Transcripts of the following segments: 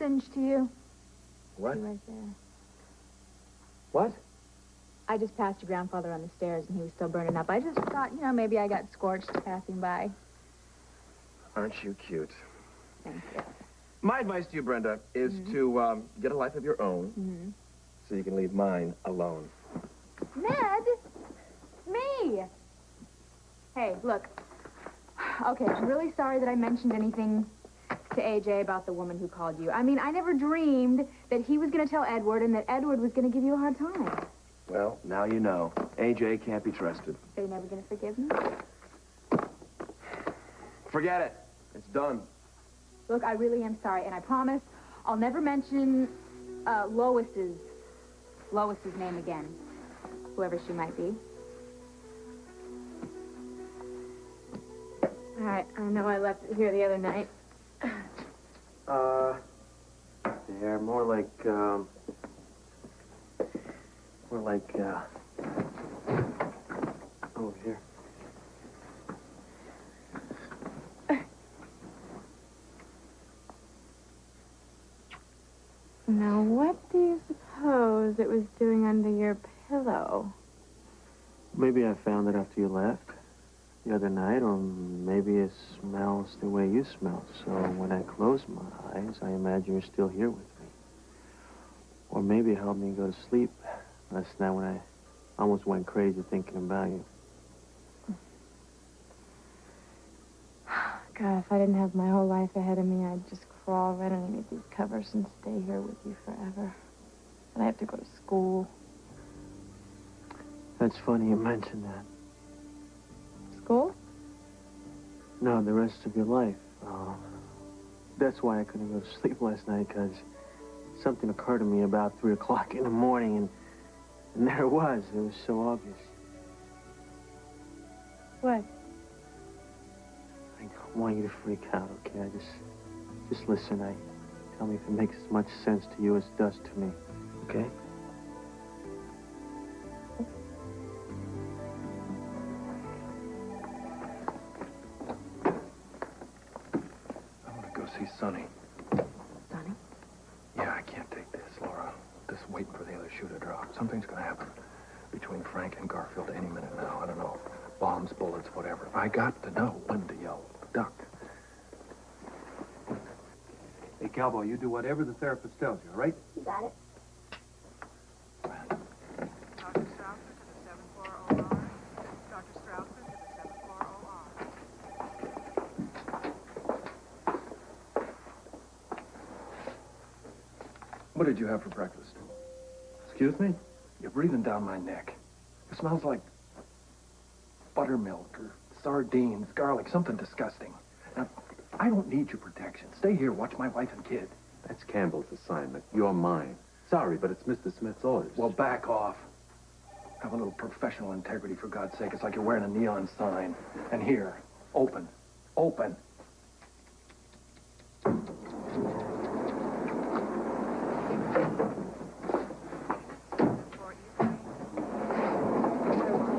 singed to you? What? See right there. What? I just passed your grandfather on the stairs, and he was still burning up. I just thought, you know, maybe I got scorched passing by. Aren't you cute? Thank you. My advice to you, Brenda, is to get a life of your own so you can leave mine alone. Ned? Me? Hey, look. Okay, I'm really sorry that I mentioned anything to AJ about the woman who called you. I mean, I never dreamed that he was going to tell Edward and that Edward was going to give you a hard time. Well, now you know. AJ can't be trusted. They're never going to forgive me? Forget it. It's done. Look, I really am sorry, and I promise I'll never mention Lois's name again, whoever she might be. All right, I know I left it here the other night. They're more like, over here. Now, what do you suppose it was doing under your pillow? Maybe I found it after you left the other night, or maybe it smells the way you smell. So when I close my eyes, I imagine you're still here with me. Or maybe it helped me go to sleep last night when I almost went crazy thinking about you. God, if I didn't have my whole life ahead of me, I'd just crawl right underneath these covers and stay here with you forever. But I have to go to school. That's funny you mentioned that. School? No, the rest of your life. That's why I couldn't go to sleep last night, because something occurred to me about 3 o'clock in the morning, and there it was. It was so obvious. What? I don't want you to freak out, okay? Just listen. Tell me if it makes as much sense to you as it does to me, okay? I want to go see Sonny. Sonny? Yeah, I can't take this, Laura. Just waiting for the other shoe to drop. Something's going to happen between Frank and Garfield any minute now. I don't know. Bombs, bullets, whatever. I got to know when to yell. Duck. Hey, Cowboy, you do whatever the therapist tells you, all right? You got it. Dr. Strausser to the 740R. Dr. Strausser to the 740R. What did you have for breakfast? Excuse me? You're breathing down my neck. It smells like buttermilk or sardines, garlic, something disgusting. Now, I don't need your protection. Stay here, watch my wife and kid. That's Campbell's assignment. You're mine. Sorry, but it's Mr. Smith's orders. Well, back off. Have a little professional integrity, for God's sake. It's like you're wearing a neon sign. And here, open. Open.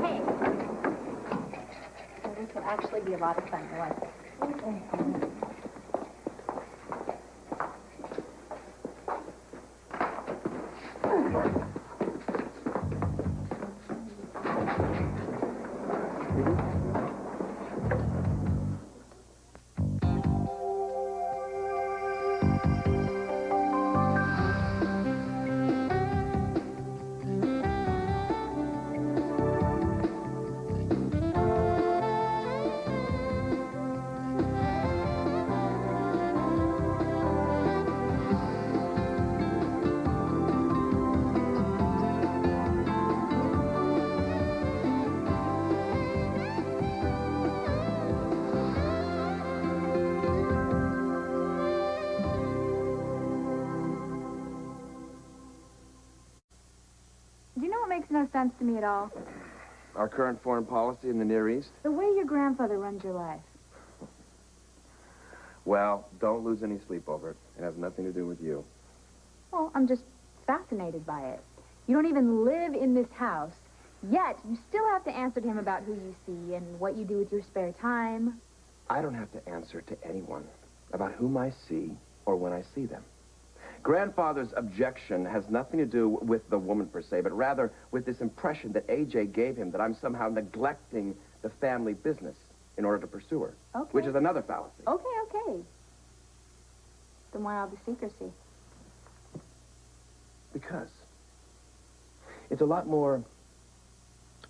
Hey. So this will actually be a lot of fun, won't it? Okay. Do you know what makes no sense to me at all? Our current foreign policy in the Near East? The way your grandfather runs your life. Well, don't lose any sleep over it. It has nothing to do with you. Well, I'm just fascinated by it. You don't even live in this house, yet you still have to answer to him about who you see and what you do with your spare time. I don't have to answer to anyone about whom I see or when I see them. Grandfather's objection has nothing to do with the woman per se, but rather with this impression that AJ gave him that I'm somehow neglecting the family business in order to pursue her. Okay. Which is another fallacy. Okay. Then why all the secrecy? Because it's a lot more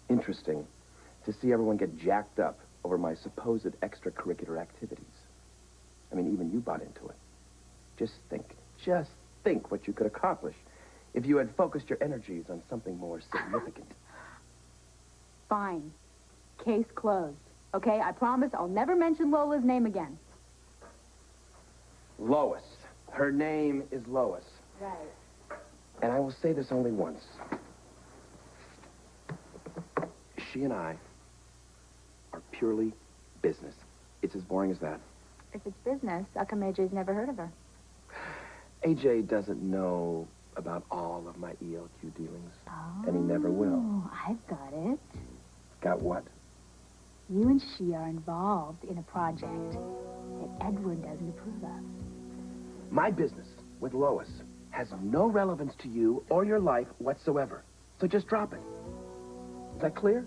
interesting to see everyone get jacked up over my supposed extracurricular activities. I mean, even you bought into it. Just think what you could accomplish if you had focused your energies on something more significant. Fine. Case closed. Okay, I promise I'll never mention Lola's name again. Lois. Her name is Lois. Right. And I will say this only once. She and I are purely business. It's as boring as that. If it's business, how come AJ's never heard of her? AJ doesn't know about all of my ELQ dealings. Oh, and he never will. I've got it. Got what? You and she are involved in a project that Edward doesn't approve of. My business with Lois has no relevance to you or your life whatsoever. So just drop it. Is that clear?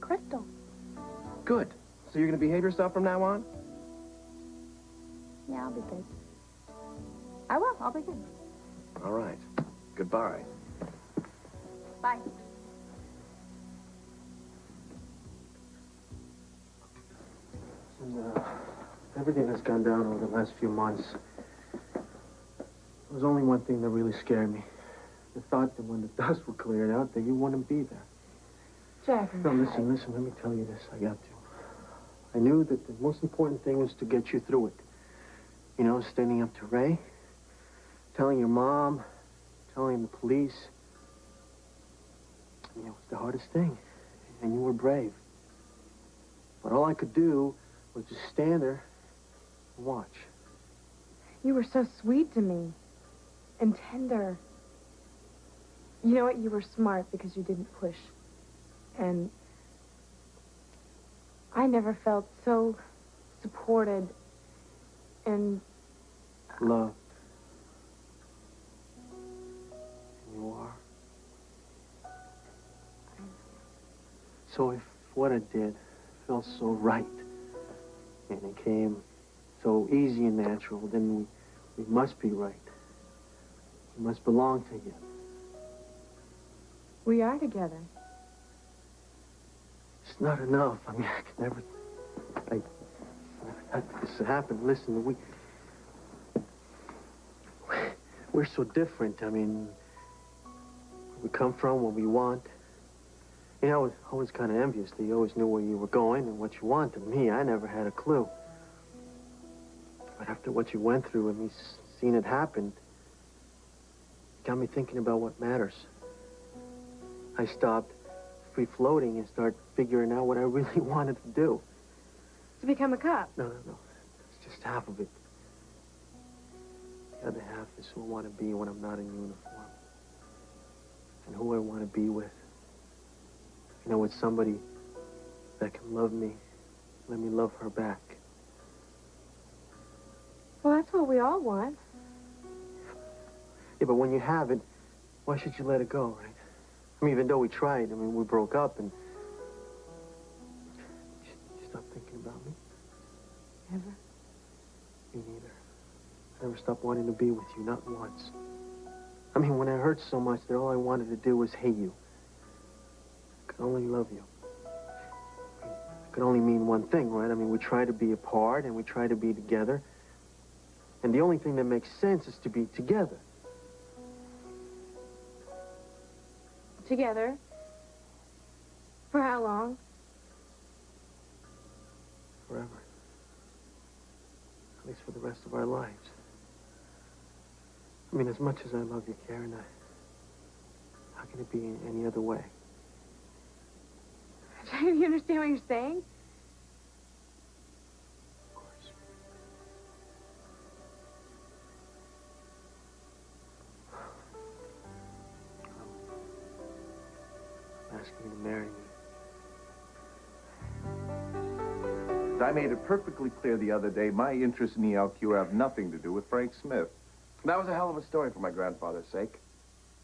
Crystal. Good. So you're going to behave yourself from now on? Yeah, I'll be good. I will. I'll be good. All right. Goodbye. Bye. And, everything that's gone down over the last few months, there was only one thing that really scared me. The thought that when the dust were cleared out, that you wouldn't be there. Jack. No, listen, let me tell you this. I got to. I knew that the most important thing was to get you through it. You know, standing up to Ray, telling your mom, telling the police. I mean, it was the hardest thing. And you were brave. But all I could do was just stand there and watch. You were so sweet to me. And tender. You know what? You were smart because you didn't push. And I never felt so supported and... Loved. And you are. So if what I did felt so right, and it came so easy and natural, then we must be right. We must belong together. We are together. It's not enough. I mean, I could never... This happened. Listen, we're so different. I mean, where we come from, what we want. You know, I was always kind of envious that you always knew where you were going and what you wanted. Me, I never had a clue. But after what you went through and me seeing it happen, it got me thinking about what matters. I stopped free-floating and started figuring out what I really wanted to do. To become a cop? No. It's just half of it. The other half is who I want to be when I'm not in uniform. And who I want to be with. You know, with somebody that can love me, let me love her back. Well, that's what we all want. Yeah, but when you have it, why should you let it go, right? I mean, even though we tried, I mean, we broke up and... You stop thinking about me? Ever? Me neither. I never stopped wanting to be with you, not once. I mean, when I hurt so much that all I wanted to do was hate you. I could only love you. I mean, it could only mean one thing, right? I mean, we try to be apart and we try to be together. And the only thing that makes sense is to be together. Together? For how long? Forever. At least for the rest of our lives. I mean, as much as I love you, Karen, how can it be any other way? Do you understand what you're saying? Of course. I'm asking you to marry me. I made it perfectly clear the other day, my interests in ELQ have nothing to do with Frank Smith. That was a hell of a story for my grandfather's sake.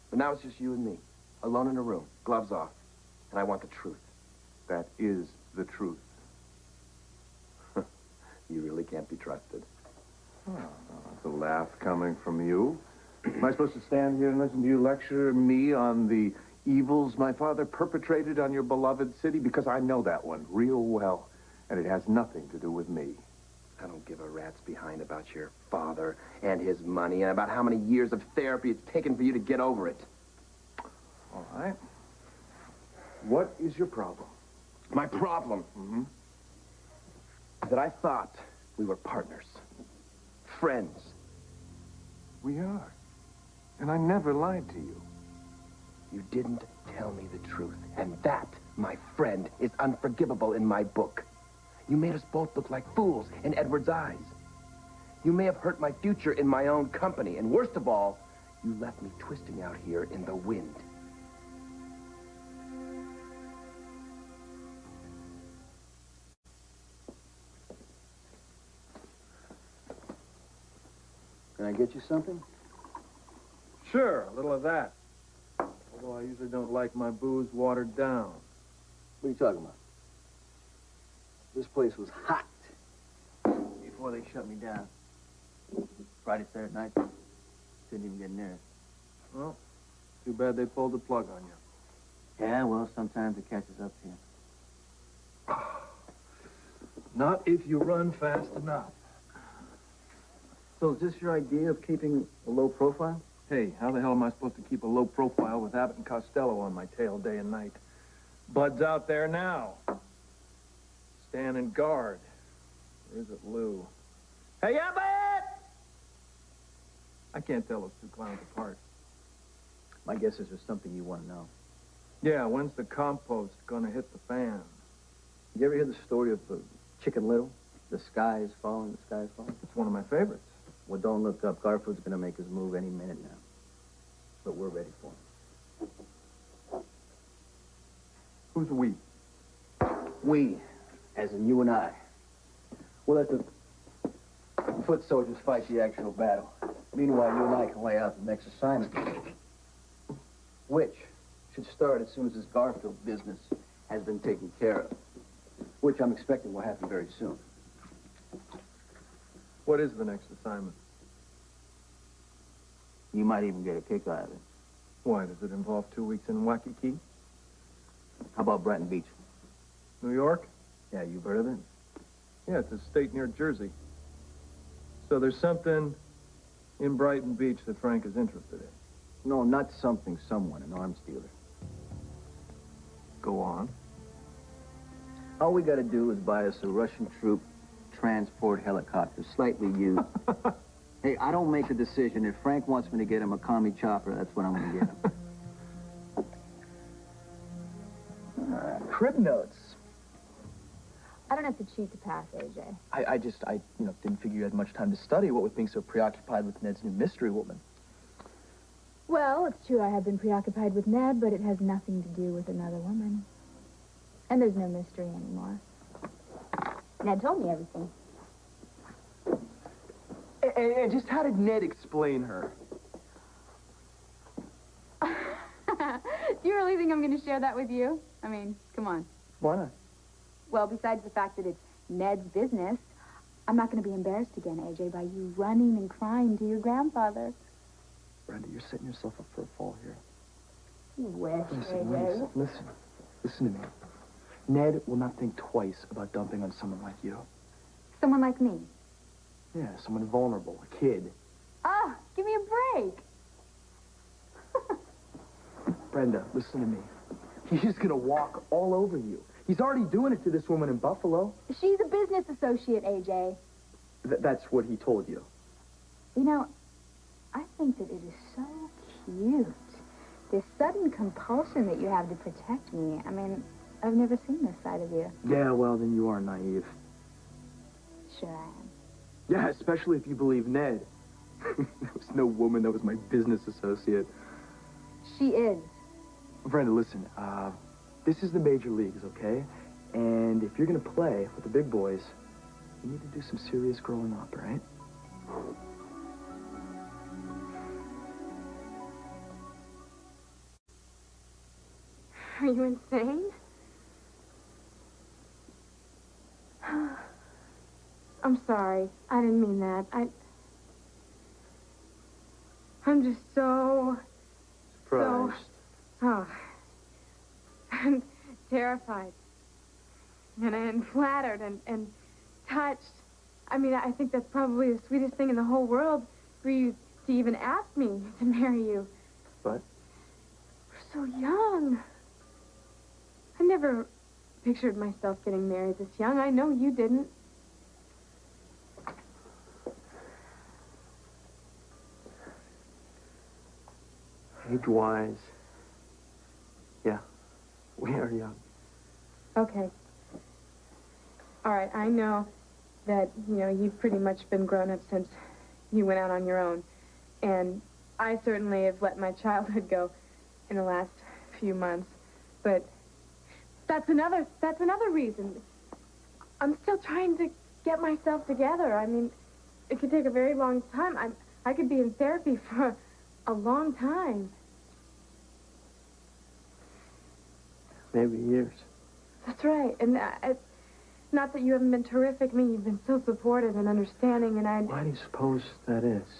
But now it's just you and me, alone in a room, gloves off. And I want the truth. That is the truth. You really can't be trusted. The laugh coming from you. Am I supposed to stand here and listen to you lecture me on the evils my father perpetrated on your beloved city? Because I know that one real well, and it has nothing to do with me. I don't give a rat's behind about your father and his money and about how many years of therapy it's taken for you to get over it. All right. What is your problem? My problem is that I thought we were partners, friends. We are. And I never lied to you. You didn't tell me the truth, and that, my friend, is unforgivable in my book. You made us both look like fools in Edward's eyes. You may have hurt my future in my own company, and worst of all, you left me twisting out here in the wind. Can I get you something? Sure, a little of that. Although I usually don't like my booze watered down. What are you talking about? This place was hot Before they shut me down. Friday, Saturday night, couldn't even get near it. Well, too bad they pulled the plug on you. Yeah, well, sometimes it catches up to you. Not if you run fast enough. So is this your idea of keeping a low profile? Hey, how the hell am I supposed to keep a low profile with Abbott and Costello on my tail day and night? Bud's out there now. Standing guard. Or is it Lou? Hey, Abbott! I can't tell those two clowns apart. My guess is there's something you want to know. Yeah, when's the compost gonna hit the fan? You ever hear the story of Chicken Little? The sky is falling, the sky is falling. It's one of my favorites. Well, don't look up. Garfield's going to make his move any minute now. But we're ready for him. Who's we? We, as in you and I, we'll let the foot soldiers fight the actual battle. Meanwhile, you and I can lay out the next assignment, which should start as soon as this Garfield business has been taken care of, which I'm expecting will happen very soon. What is the next assignment? You might even get a kick out of it. Why, does it involve 2 weeks in Waikiki? How about Brighton Beach? New York? Yeah, you've heard of it? Yeah, it's a state near Jersey. So there's something in Brighton Beach that Frank is interested in. No, not something, someone, an arms dealer. Go on. All we got to do is buy us a Russian troop transport helicopter, slightly used. Hey, I don't make the decision. If Frank wants me to get him a commie chopper, that's what I'm going to get him. Crib notes. I don't have to cheat to pass, AJ. I didn't figure you had much time to study, what with being so preoccupied with Ned's new mystery woman. Well, it's true I have been preoccupied with Ned, but it has nothing to do with another woman. And there's no mystery anymore. Ned told me everything. And just how did Ned explain her? Do you really think I'm going to share that with you? I mean, come on. Why not? Well, besides the fact that it's Ned's business, I'm not going to be embarrassed again, AJ, by you running and crying to your grandfather. Brenda, you're setting yourself up for a fall here. You wish, Listen, AJ. listen to me. Ned will not think twice about dumping on someone like you. Someone like me. Yeah, someone vulnerable, a kid. Ah, give me a break. Brenda, listen to me. He's gonna walk all over you. He's already doing it to this woman in Buffalo. She's a business associate, AJ. That's what he told you. You know, I think that it is so cute. This sudden compulsion that you have to protect me. I mean, I've never seen this side of you. Yeah, well, then you are naive. Sure I am. Yeah, especially if you believe Ned. There was no woman that was my business associate. She is. Brenda, listen, this is the major leagues, okay? And if you're gonna play with the big boys, you need to do some serious growing up, all right? Are you insane? I'm sorry. I didn't mean that. I'm just so... Surprised. Oh. I'm terrified. And flattered and touched. I mean, I think that's probably the sweetest thing in the whole world for you to even ask me to marry you. But? We're so young. I never pictured myself getting married this young. I know you didn't. Age-wise, yeah, we are young. Okay. All right, I know that, you've pretty much been grown up since you went out on your own. And I certainly have let my childhood go in the last few months. But that's another reason. I'm still trying to get myself together. I mean, it could take a very long time. I could be in therapy for a long time. Maybe years. That's right. And it's not that you haven't been terrific. I mean, you've been so supportive and understanding, and Why do you suppose that is? Is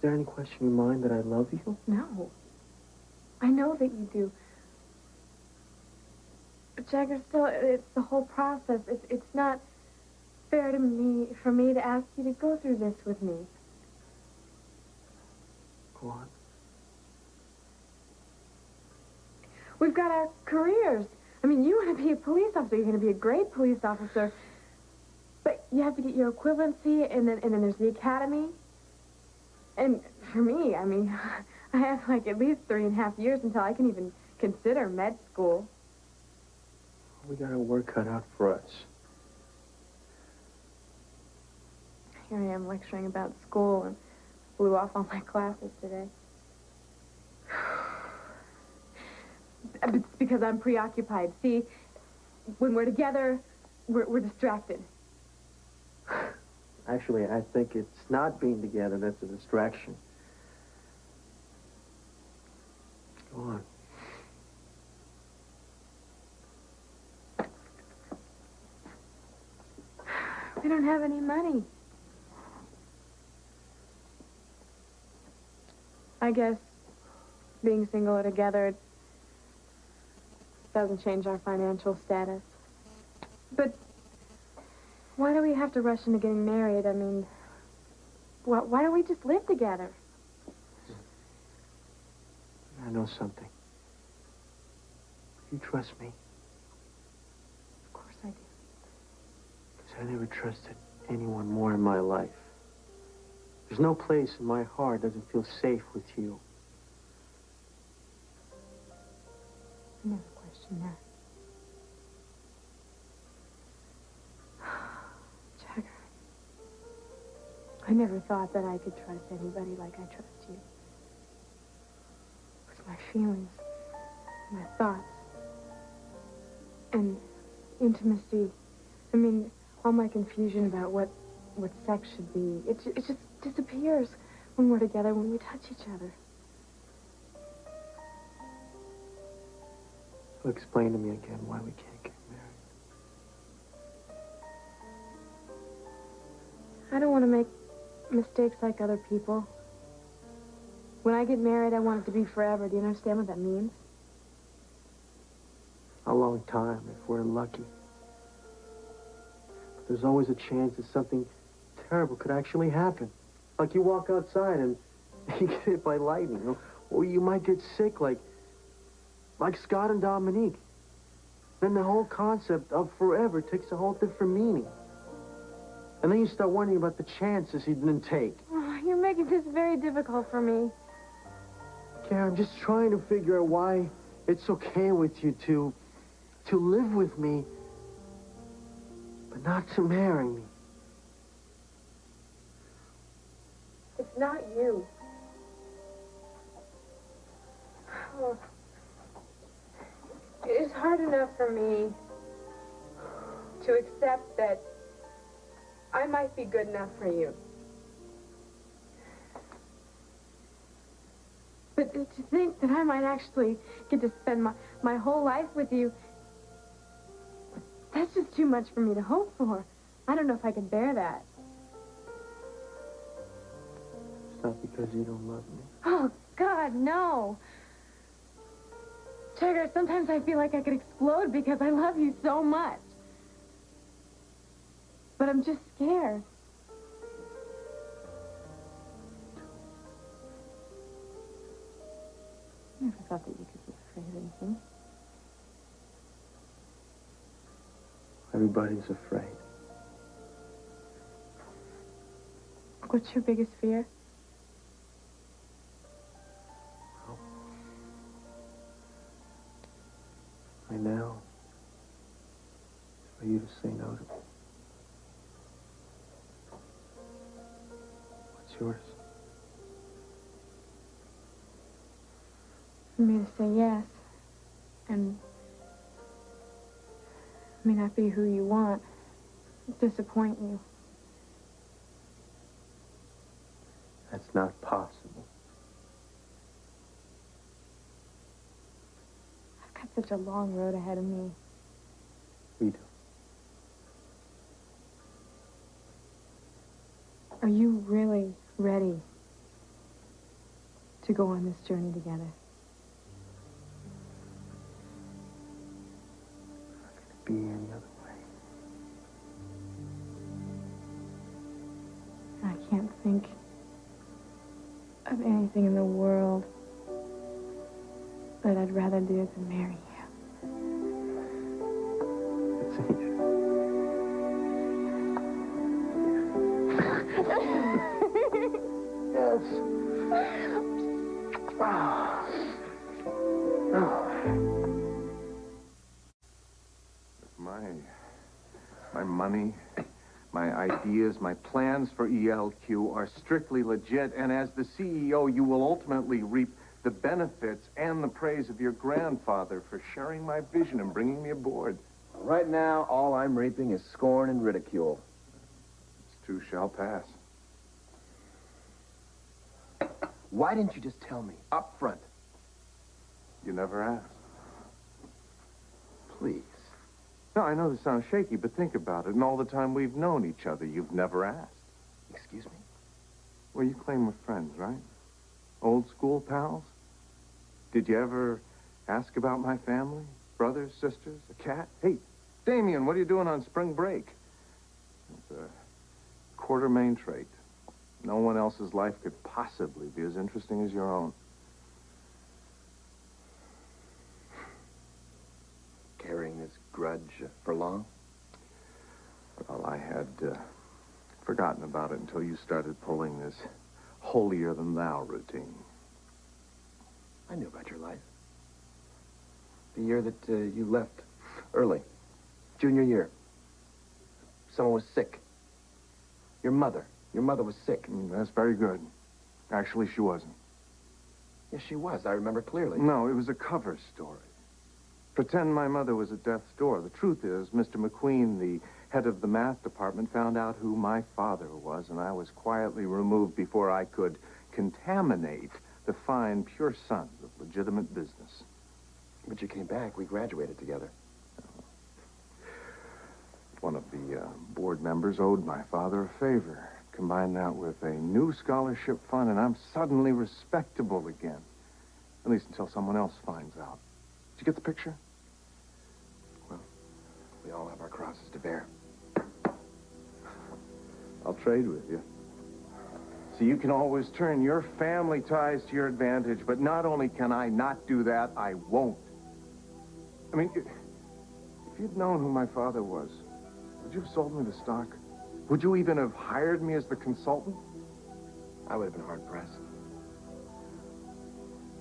there any question in your mind that I love you? No. I know that you do. But, Jagger, still, it's the whole process. It's not fair for me to ask you to go through this with me. Go on. We've got our careers. I mean, you want to be a police officer. You're going to be a great police officer. But you have to get your equivalency, and then there's the academy. And for me, I mean, I have like at least 3.5 years until I can even consider med school. We got our work cut out for us. Here I am lecturing about school and blew off all my classes today. It's because I'm preoccupied. See, when we're together, we're distracted. Actually, I think it's not being together that's a distraction. Go on. We don't have any money. I guess being single or together doesn't change our financial status. But why do we have to rush into getting married? I mean, why don't we just live together? I know something. You trust me? Of course I do. Because I never trusted anyone more in my life. There's no place in my heart that doesn't feel safe with you. I never questioned that. Jagger, I never thought that I could trust anybody like I trust you. With my feelings, my thoughts, and intimacy. I mean, all my confusion about what sex should be. It just disappears when we're together, when we touch each other. So explain to me again why we can't get married. I don't want to make mistakes like other people. When I get married, I want it to be forever. Do you understand what that means? A long time, if we're lucky. But there's always a chance that something terrible could actually happen. Like you walk outside and you get hit by lightning. Or you might get sick like Scott and Dominique. Then the whole concept of forever takes a whole different meaning. And then you start wondering about the chances he didn't take. Oh, you're making this very difficult for me. Karen, I'm just trying to figure out why it's okay with you to live with me, but not to marry me. It's not you. Oh. It's hard enough for me to accept that I might be good enough for you. But to think that I might actually get to spend my whole life with you, that's just too much for me to hope for. I don't know if I can bear that. It's not because you don't love me. Oh, God, no. Sugar, sometimes I feel like I could explode because I love you so much. But I'm just scared. I never thought that you could be afraid of anything. Everybody's afraid. What's your biggest fear? Right now, it's for you to say no to me. What's yours? For me to say yes. And may not be who you want. Disappoint you. That's not possible. I've got such a long road ahead of me. We do. Are you really ready to go on this journey together? Be any other way. I can't think of anything in the world that I'd rather do than marry you. It's easy. My money, my ideas, my plans for ELQ are strictly legit, and as the CEO, you will ultimately reap the benefits and the praise of your grandfather for sharing my vision and bringing me aboard. Right now, all I'm reaping is scorn and ridicule. This too shall pass. Why didn't you just tell me up front? You never asked. Please. No, I know this sounds shaky, but think about it. And all the time we've known each other, you've never asked. Excuse me? Well, you claim we're friends, right? Old school pals? Did you ever ask about my family? Brothers, sisters, a cat? Hey, Damien, what are you doing on spring break? It's a Quartermain trait. No one else's life could possibly be as interesting as your own. Carrying this grudge for long? Well, I had forgotten about it until you started pulling this holier-than-thou routine. I knew about your life. The year that you left early. Junior year. Someone was sick. Your mother was sick. That's very good. Actually, she wasn't. Yes, she was. I remember clearly. No, it was a cover story. Pretend my mother was at death's door. The truth is, Mr. McQueen, the head of the math department, found out who my father was, and I was quietly removed before I could contaminate the fine, pure sons of legitimate business. But you came back. We graduated together. One of the board members owed my father a favor. Combine that with a new scholarship fund, and I'm suddenly respectable again. At least until someone else finds out. Did you get the picture? Well, we all have our crosses to bear. I'll trade with you. So you can always turn your family ties to your advantage, but not only can I not do that, I won't. I mean, if you'd known who my father was, would you have sold me the stock? Would you even have hired me as the consultant? I would have been hard-pressed.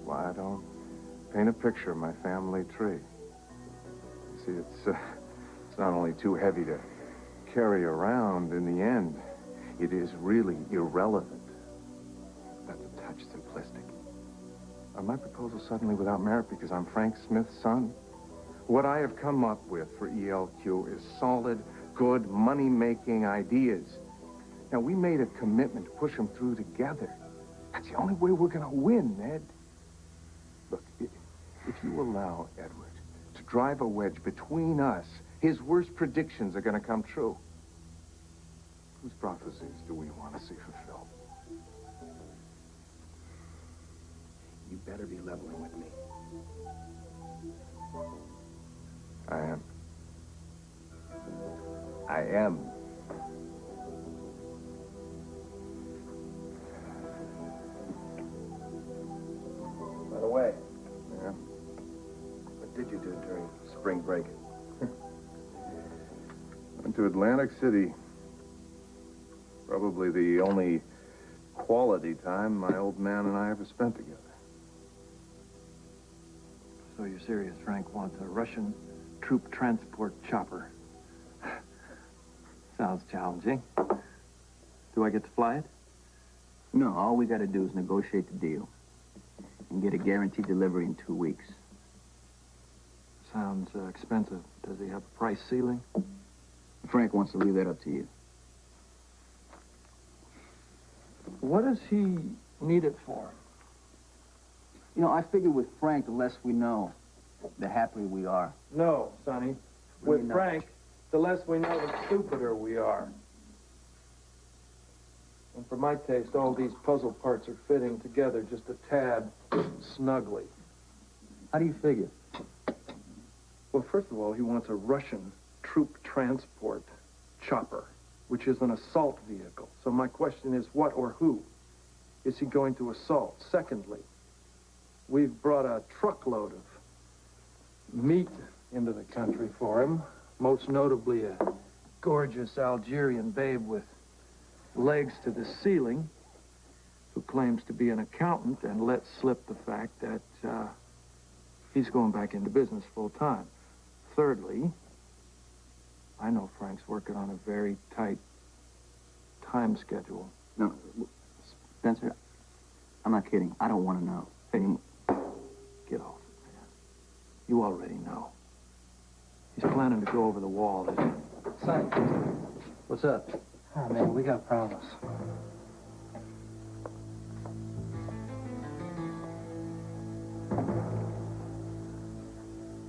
Why don't paint a picture of my family tree? You see, it's not only too heavy to carry around in the end, it is really irrelevant. That's a touch simplistic. Are my proposals suddenly without merit because I'm Frank Smith's son? What I have come up with for ELQ is solid, good, money-making ideas. Now, we made a commitment to push them through together. That's the only way we're going to win, Ned. Look, if you allow Edward to drive a wedge between us, his worst predictions are going to come true. Whose prophecies do we want to see fulfilled? You better be leveling with me. I am. I am. By the way, Yeah. what did you do during spring break? Went to Atlantic City. Probably the only quality time my old man and I ever spent together. So you're serious? Frank wants a Russian troop transport chopper. Sounds challenging. Do I get to fly it? No, all we got to do is negotiate the deal and get a guaranteed delivery in 2 weeks. Sounds expensive. Does he have a price ceiling? Frank wants to leave that up to you. What does he need it for? You know, I figure with Frank, the less we know, the happier we are. No, Sonny. What do With you know? Frank, the less we know, the stupider we are. And for my taste, all these puzzle parts are fitting together just a tad snugly. How do you figure? Well, first of all, he wants a Russian troop transport chopper, which is an assault vehicle. So my question is, what or who is he going to assault? Secondly, we've brought a truckload of meat into the country for him, most notably a gorgeous Algerian babe with legs to the ceiling, who claims to be an accountant and lets slip the fact that he's going back into business full time. Thirdly, I know Frank's working on a very tight time schedule. No, Spencer, I'm not kidding. I don't want to know. Hey, get off it, man. You already know. He's planning to go over the wall, isn't he? Son. What's up? Oh, man, we got problems.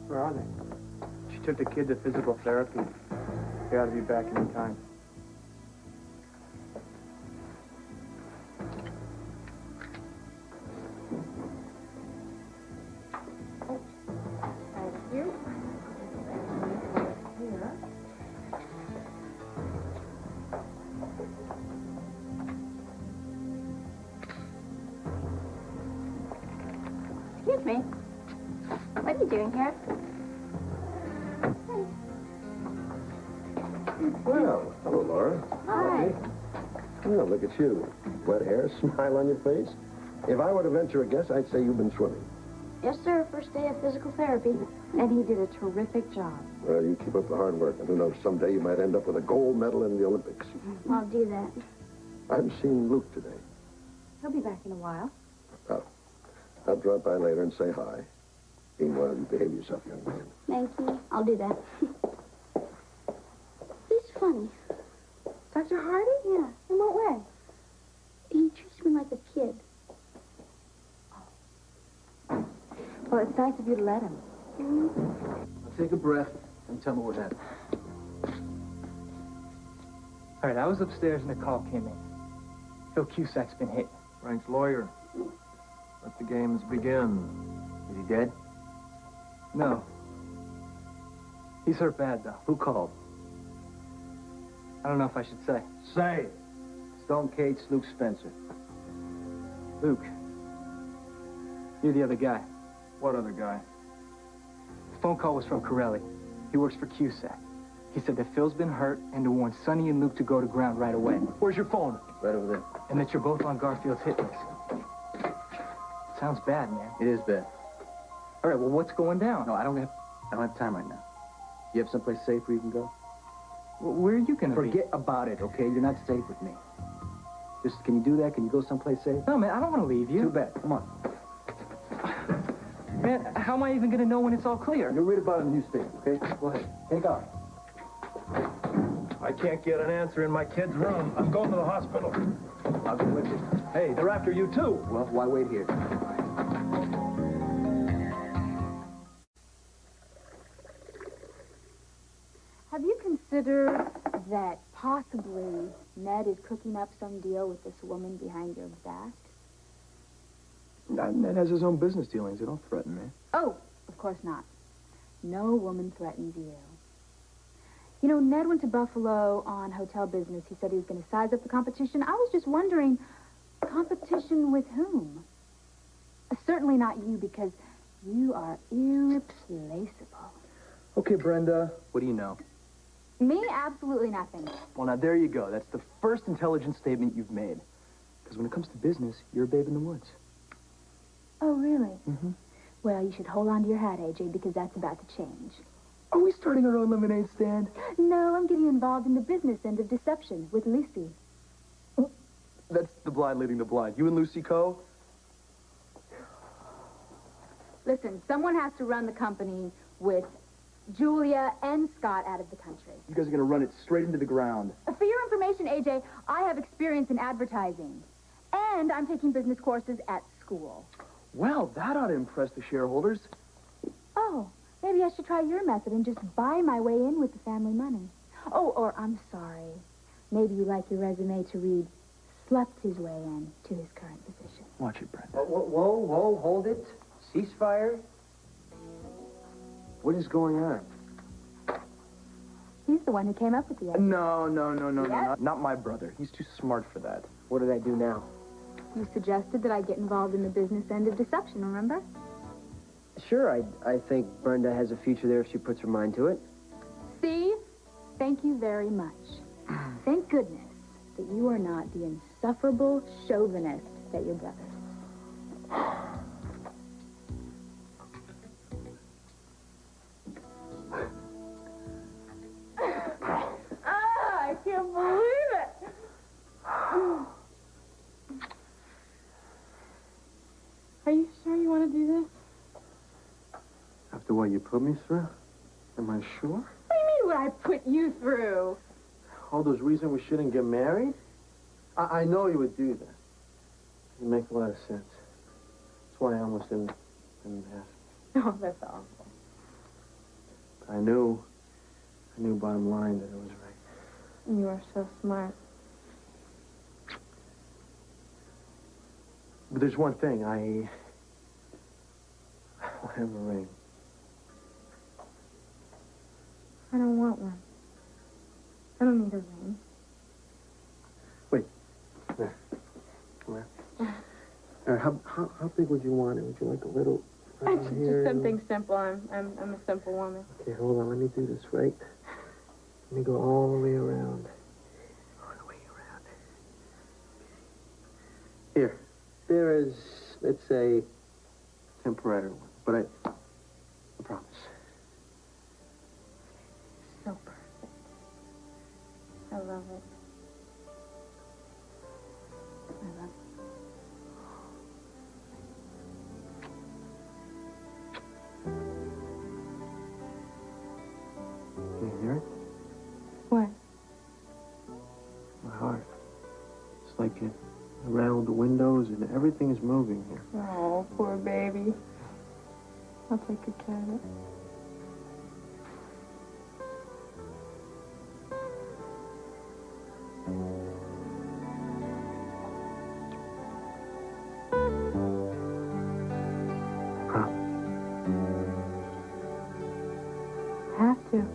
Where are they? She took the kid to physical therapy. They ought to be back any time. Thank you. Here. Excuse me. What are you doing here? Well, hello, Laura. Hi. Well, look at you. Wet hair, smile on your face. If I were to venture a guess, I'd say you've been swimming. Yes, sir. First day of physical therapy. And he did a terrific job. Well, you keep up the hard work, and who knows, someday you might end up with a gold medal in the Olympics. I'll do that. I haven't seen Luke today. He'll be back in a while. Oh, I'll drop by later and say hi. Meanwhile, you behave yourself, young man. Thank you. I'll do that. He's funny. Dr. Hardy? Yeah. In what way? He treats me like a kid. Well, it's nice of you to let him. Now take a breath and tell me what happened. All right, I was upstairs and a call came in. Phil Cusack's been hit. Frank's lawyer. Let the games begin. Is he dead? No. He's hurt bad, though. Who called? I don't know if I should say. Say. Stone Cates, Luke Spencer. Luke. You're the other guy. What other guy? The phone call was from Corelli. He works for Cusack. He said that Phil's been hurt and to warn Sonny and Luke to go to ground right away. Where's your phone? Right over there. And that you're both on Garfield's hit list. Sounds bad, man. It is bad. All right, well, what's going down? No, I don't have time right now. You have someplace safe where you can go? Where are you gonna be? Forget about it, okay? You're not safe with me. Just, can you do that? Can you go someplace safe? No, man, I don't want to leave you. Too bad. Come on. Man, how am I even gonna know when it's all clear? You'll read about it in the newspaper, okay? Go ahead. Take off. I can't get an answer in my kid's room. I'm going to the hospital. I'll go with you. Hey, they're after you, too. Well, why wait here? Have you considered that possibly Ned is cooking up some deal with this woman behind your back? Ned has his own business dealings. They don't threaten me. Oh, of course not. No woman threatens you. You know, Ned went to Buffalo on hotel business. He said he was going to size up the competition. I was just wondering, competition with whom? Certainly not you, because you are irreplaceable. Okay, Brenda, what do you know? Me? Absolutely nothing. Well, now, there you go. That's the first intelligent statement you've made. Because when it comes to business, you're a babe in the woods. Oh, really? Mm-hmm. Well, you should hold on to your hat, AJ, because that's about to change. Are we starting our own lemonade stand? No, I'm getting involved in the business end of deception with Lucy. That's the blind leading the blind. You and Lucy Coe? Listen, someone has to run the company with Julia and Scott out of the country. You guys are going to run it straight into the ground. For your information, AJ, I have experience in advertising. And I'm taking business courses at school. Well, that ought to impress the shareholders. Oh, maybe I should try your method and just buy my way in with the family money. Oh, or I'm sorry. Maybe you like your resume to read, slept his way in to his current position. Watch it, Brenda. Whoa, hold it. Ceasefire. What is going on? He's the one who came up with the idea. No, not my brother. He's too smart for that. What did I do now? You suggested that I get involved in the business end of deception, remember? Sure, I think Brenda has a future there if she puts her mind to it. See? Thank you very much. Thank goodness that you are not the insufferable chauvinist that your brother is. I can't believe it. Are you sure you want to do this? After what you put me through? Am I sure? What do you mean what I put you through? All those reasons we shouldn't get married? I know you would do that. It makes a lot of sense. That's why I almost didn't ask. Oh, that's awful. I knew bottom line that it was right. You are so smart. But there's one thing, I have a ring. I don't want one. I don't need a ring. Wait. There. Come here. How big would you want it? Would you like a little Just here? something simple. I'm a simple woman. Okay, hold on. Let me do this right. Let me go all the way around. All the way around. Here. There is, let's say, temporary one. But I promise. So perfect. I love it. I love it. Can you hear it? What? My heart. It's like it around the windows and everything is moving here. Oh, poor baby. I'll take good care of it. Have to.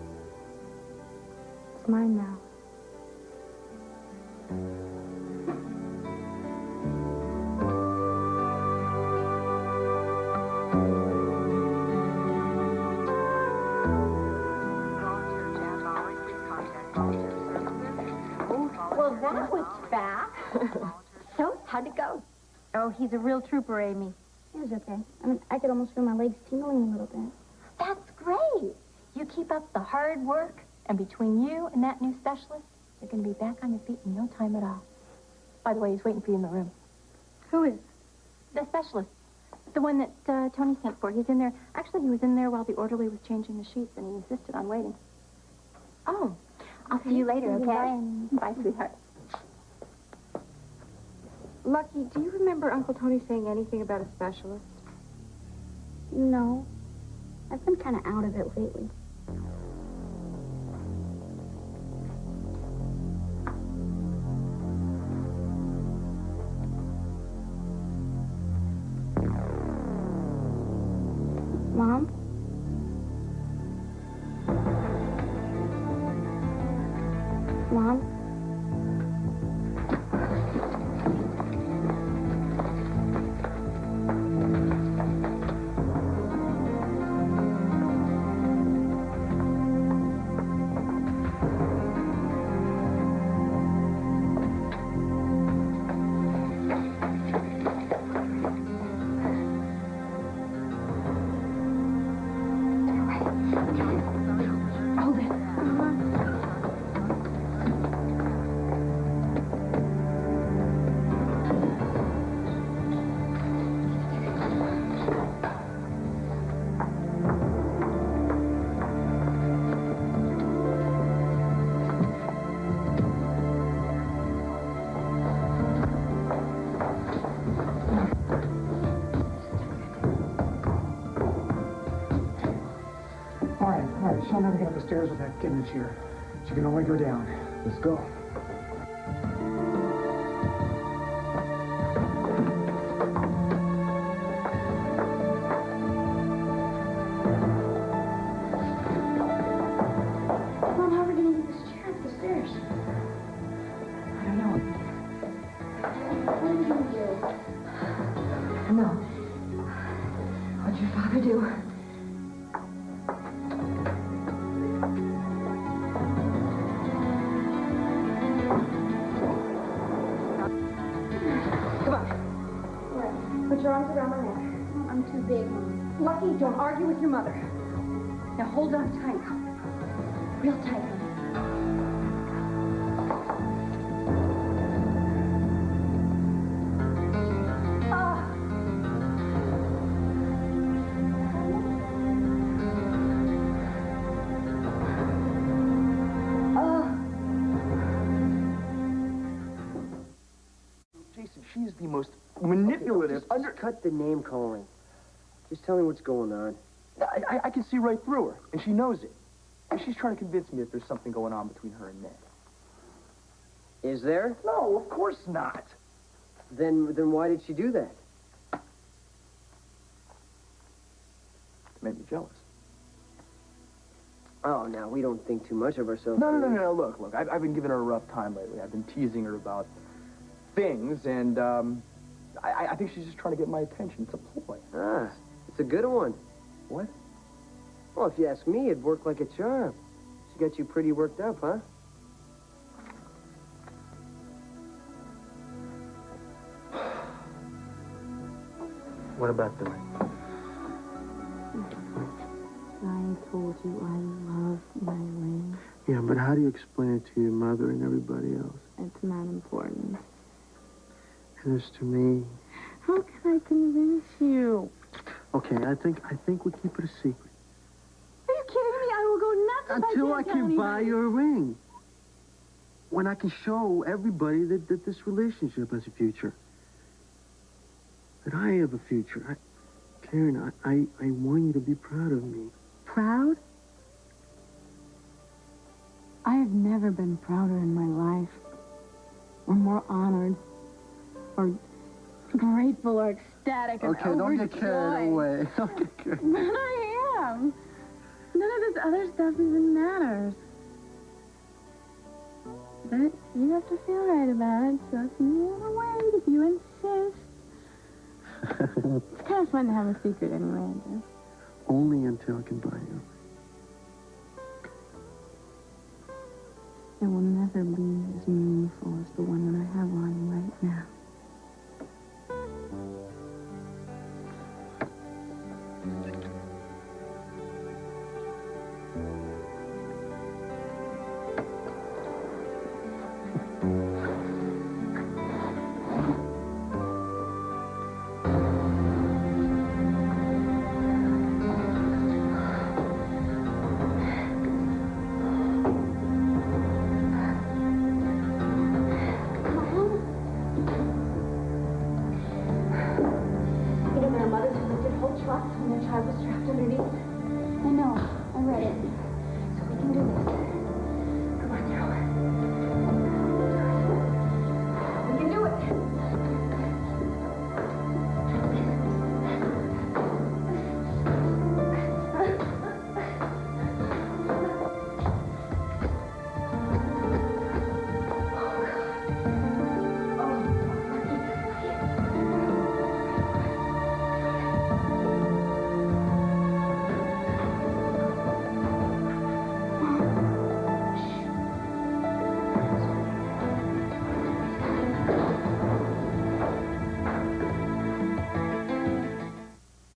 It's mine now. Well, that was fast. So, how'd it go? Oh, he's a real trooper, Amy. It was okay. I mean, I could almost feel my legs tingling a little bit. That's great. You keep up the hard work, and between you and that new specialist, you're going to be back on your feet in no time at all. By the way, he's waiting for you in the room. Who is? The specialist. The one that Tony sent for. He's in there. Actually, he was in there while the orderly was changing the sheets, and he insisted on waiting. Oh, I'll see you later, okay? Bye, sweetheart. Lucky, do you remember Uncle Tony saying anything about a specialist? No. I've been kind of out of it lately. Mom? Hold it. All right, she'll never get up the stairs without getting a cheer. She can only go down. Let's go. Mom, how are we going to get this chair up the stairs? I don't know. What are we going to do? No. What'd your father do? Come on. Put your arms around my neck. I'm too big, Mom. Lucky, don't argue with your mother. Now hold on tight. Real tight, honey. Ah. Jason, she's the most manipulative, cut the name calling. Just tell me what's going on. I can see right through her, and she knows it. And she's trying to convince me that there's something going on between her and Ned. Is there? No, of course not. Then why did she do that? To make me jealous. Oh, now, we don't think too much of ourselves. No. Look. I've been giving her a rough time lately. I've been teasing her about things, and I think she's just trying to get my attention. It's a ploy. Ah, it's a good one. What? Well, if you ask me, it'd work like a charm. She got you pretty worked up, huh? What about the ring? I told you I love my ring. Yeah, but how do you explain it to your mother and everybody else? It's not important. And as to me, How can I convince you? okay, I think we keep it a secret. Are you kidding me? I will go nuts Until I if I can't can tell buy anybody. you a ring. When I can show everybody that this relationship has a future. That I have a future. Karen, I want you to be proud of me. Proud? I have never been prouder in my life, or more honored, or grateful, or ecstatic, or Okay, don't get carried away. Don't get carried away. But I am. None of this other stuff even matters. But you have to feel right about it, so if you want to wait, if you insist. It's kind of fun to have a secret anyway, I guess. Only until I can buy you. It will never be